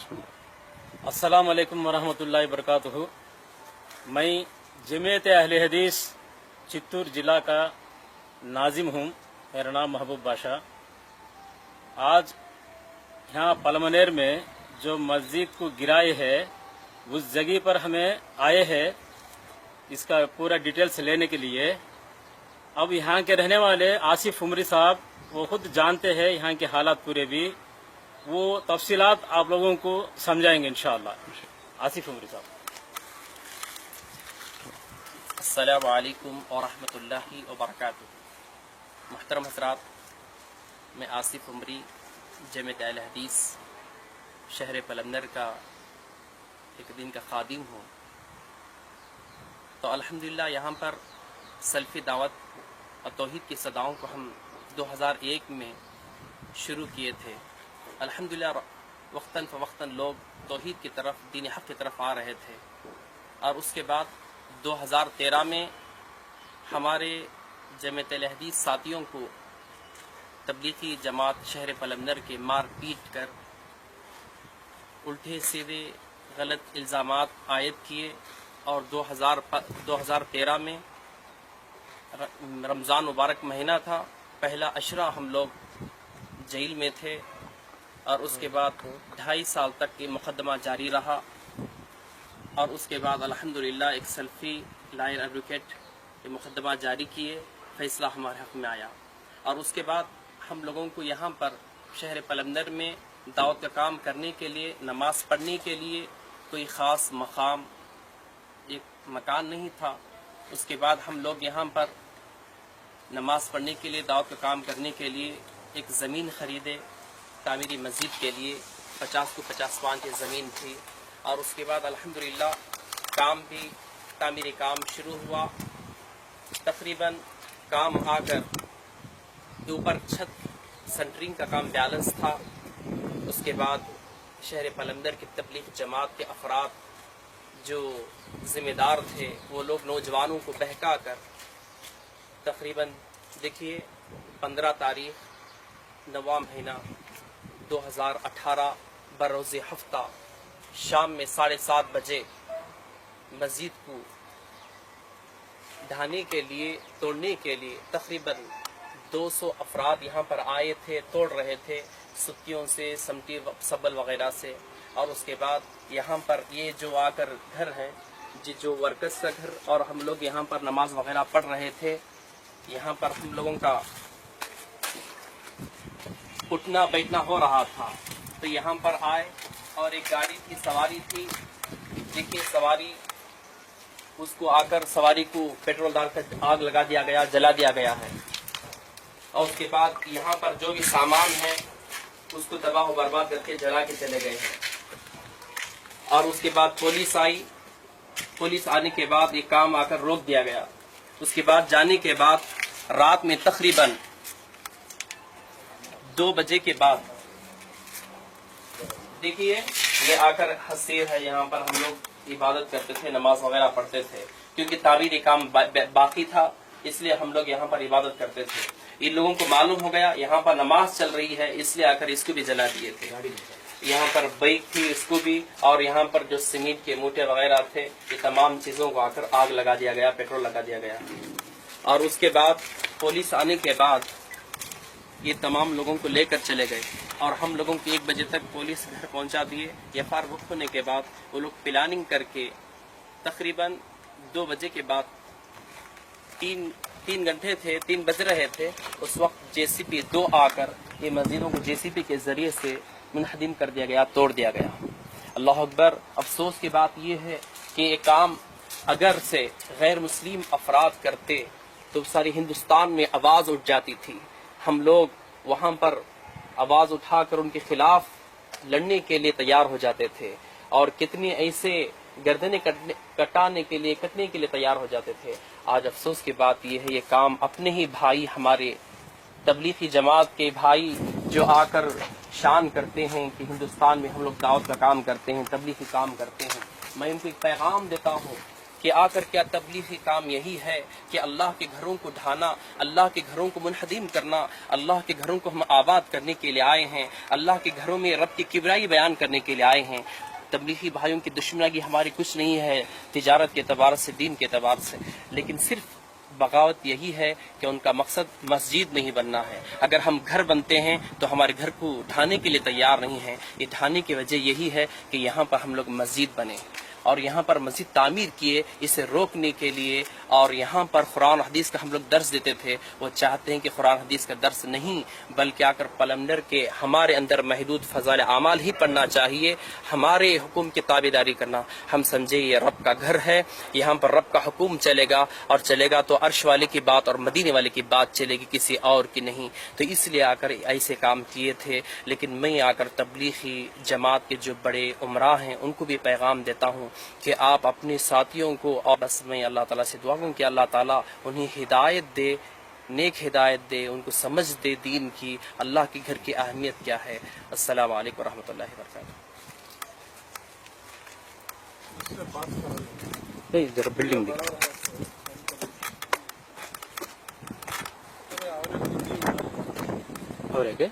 अस्सलाम वालेकुम वरहमतुल्लाहि वबरकातुहू। मैं जमीयत अहले हदीस चित्तूर जिला का नाजिम हूँ। मेरा नाम महबूब बाशा। आज यहाँ पलमनेर में जो मस्जिद को गिराए है उस जगह पर हमें आए हैं इसका पूरा डिटेल्स लेने के लिए। अब यहाँ के रहने वाले आसिफ उमरी साहब वो खुद जानते हैं यहाँ के हालात पूरे भी, वो तफसीलात आप लोगों को समझाएंगे इंशाअल्लाह। आसिफ उमरी साहब। अस्सलामु अलैकुम व रहमतुल्लाहि व बरकातुहू। मुहतरम हज़रात, मैं आसिफ उमरी जमीयत अहले हदीस शहर पलमनेर का एक दिन का खादिम हूँ। तो अल्हम्दुलिल्लाह यहाँ पर सल्फ़ी दावत और तौहीद की सदाओं को हम 2001 में शुरू किए थे। अल्हम्दुलिल्लाह वक्तन फ़वक्तन लोग तौहीद की तरफ, दीन हक़ की तरफ आ रहे थे। और उसके बाद 2013 में हमारे जमीयत अहले हदीस साथियों को तबलीगी जमात शहर पलमनेर के मार पीट कर उल्टे सीधे गलत इल्ज़ामात आयद किए। और 2013 में रमज़ान मुबारक महीना था, पहला अशरा हम लोग जेल में थे। और उसके बाद 2.5 साल तक ये मुकदमा जारी रहा। और उसके बाद अल्हम्दुलिल्लाह एक सल्फ़ी लायर एडवोकेट ये मुकदमा जारी किए, फ़ैसला हमारे हक़ में आया। और उसके बाद हम लोगों को यहाँ पर शहर पलमनेर में दावत का काम करने के लिए, नमाज़ पढ़ने के लिए कोई ख़ास मकाम, एक मकान नहीं था। उसके बाद हम लोग यहाँ पर नमाज़ पढ़ने के लिए, दावत का काम करने के लिए एक ज़मीन ख़रीदे तामीरी मस्जिद के लिए। 50 को 50 पान की ज़मीन थी। और उसके बाद अल्हम्दुलिल्लाह काम भी, तामीरी काम शुरू हुआ। तकरीबन काम आकर ऊपर छत सेंटरिंग का काम बैलेंस था। उसके बाद शहर पलमनेर की तबलीग जमात के अफराद जो ज़िम्मेदार थे वो लोग नौजवानों को बहका कर तकरीबन देखिए 15 तारीख 9वां महीना 2018 बरोज़ हफ्ता शाम में 7:30 बजे मस्जिद को ढाने के लिए, तोड़ने के लिए तकरीबन 200 अफराद यहाँ पर आए थे, तोड़ रहे थे सुत्तियों से, समटी सबल वगैरह से। और उसके बाद यहाँ पर ये जो आकर घर हैं, जो वर्कर्स का घर, और हम लोग यहाँ पर नमाज वगैरह पढ़ रहे थे। यहाँ पर हम लोगों का उठना बैठना हो रहा था। तो यहाँ पर आए और एक गाड़ी थी, सवारी थी। देखिए सवारी, उसको आकर सवारी को पेट्रोल डालकर आग लगा दिया गया, जला दिया गया है। और उसके बाद यहाँ पर जो भी सामान है उसको तबाह बर्बाद करके जला के चले गए हैं। और उसके बाद पुलिस आई। पुलिस आने के बाद ये काम आकर रोक दिया गया। उसके बाद जाने के बाद रात में तकरीबन 2 बजे के बाद देखिए ये आकर हसीर है। यहाँ पर हम लोग इबादत करते थे, नमाज वगैरह पढ़ते थे, क्योंकि ताबीरी काम बाकी था, इसलिए हम लोग यहाँ पर इबादत करते थे। इन लोगों को मालूम हो गया यहाँ पर नमाज चल रही है, इसलिए आकर इसको भी जला दिए थे। यहाँ पर बाइक थी, इसको भी, और यहाँ पर जो सीमेंट के मूटे वगैरह थे, ये तमाम चीज़ों को आकर आग लगा दिया गया, पेट्रोल लगा दिया गया। और उसके बाद पुलिस आने के बाद ये तमाम लोगों को लेकर चले गए। और हम लोगों को 1 बजे तक पुलिस घर पहुंचा दिए। एफआईआर बुक होने के बाद वो लोग प्लानिंग करके तकरीबन 2 बजे के बाद 3 घंटे थे, 3 बज रहे थे, उस वक्त जेसीपी 2 आकर ये मस्जिदों को जेसीपी के जरिए से मुनहदिम कर दिया गया, तोड़ दिया गया। अल्लाह अकबर। अफसोस की बात यह है कि ये काम अगर से गैर मुस्लिम अफराद करते तो सारी हिंदुस्तान में आवाज़ उठ जाती थी। हम लोग वहाँ पर आवाज़ उठाकर उनके खिलाफ लड़ने के लिए तैयार हो जाते थे। और कितने ऐसे गर्दनें कटाने के लिए, कटने के लिए तैयार हो जाते थे। आज अफसोस की बात यह है, ये काम अपने ही भाई, हमारे तबलीगी जमात के भाई जो आकर शान करते हैं कि हिंदुस्तान में हम लोग दावत का काम करते हैं, तबलीगी काम करते हैं। मैं उनको एक पैगाम देता हूँ کہ آخر کیا تبلیغی کام یہی ہے کہ اللہ کے گھروں کو ڈھانا، اللہ کے گھروں کو منہدم کرنا، اللہ کے گھروں کو ہم آباد کرنے کے لیے آئے ہیں، اللہ کے گھروں میں رب کی کبریائی بیان کرنے کے لیے آئے ہیں۔ تبلیغی بھائیوں کی دشمنی ہماری کچھ نہیں ہے تجارت کے اعتبار سے، دین کے اعتبار سے، لیکن صرف بغاوت یہی ہے کہ ان کا مقصد مسجد نہیں بننا ہے۔ اگر ہم گھر بنتے ہیں تو ہمارے گھر کو ڈھانے کے لیے تیار نہیں ہیں۔ یہ ڈھانے کی وجہ یہی ہے کہ یہاں پر ہم لوگ مسجد بنے اور یہاں پر مسجد تعمیر کیے، اسے روکنے کے لیے، اور یہاں پر قرآن حدیث کا ہم لوگ درس دیتے تھے، وہ چاہتے ہیں کہ قرآن حدیث کا درس نہیں بلکہ آ کر پلندر کے ہمارے اندر محدود فضائل اعمال ہی پڑھنا چاہیے، ہمارے حکم کی تابعداری کرنا۔ ہم سمجھے یہ رب کا گھر ہے، یہاں پر رب کا حکم چلے گا، اور چلے گا تو عرش والے کی بات اور مدینے والے کی بات چلے گی، کسی اور کی نہیں۔ تو اس لیے آ کر ایسے کام کیے تھے، لیکن میں آ کر تبلیغی جماعت کے جو بڑے عمراء ہیں ان کو بھی پیغام دیتا ہوں کہ آپ اپنے ساتھیوں کو، اور بس میں اللہ تعالیٰ سے دعا کروں کہ اللہ تعالیٰ انہیں ہدایت دے، نیک ہدایت دے، ان کو سمجھ دے دین کی، اللہ کے گھر کی اہمیت کیا ہے۔ السلام علیکم ورحمۃ اللہ وبرکاتہ۔ ذرا بلڈنگ اور ہے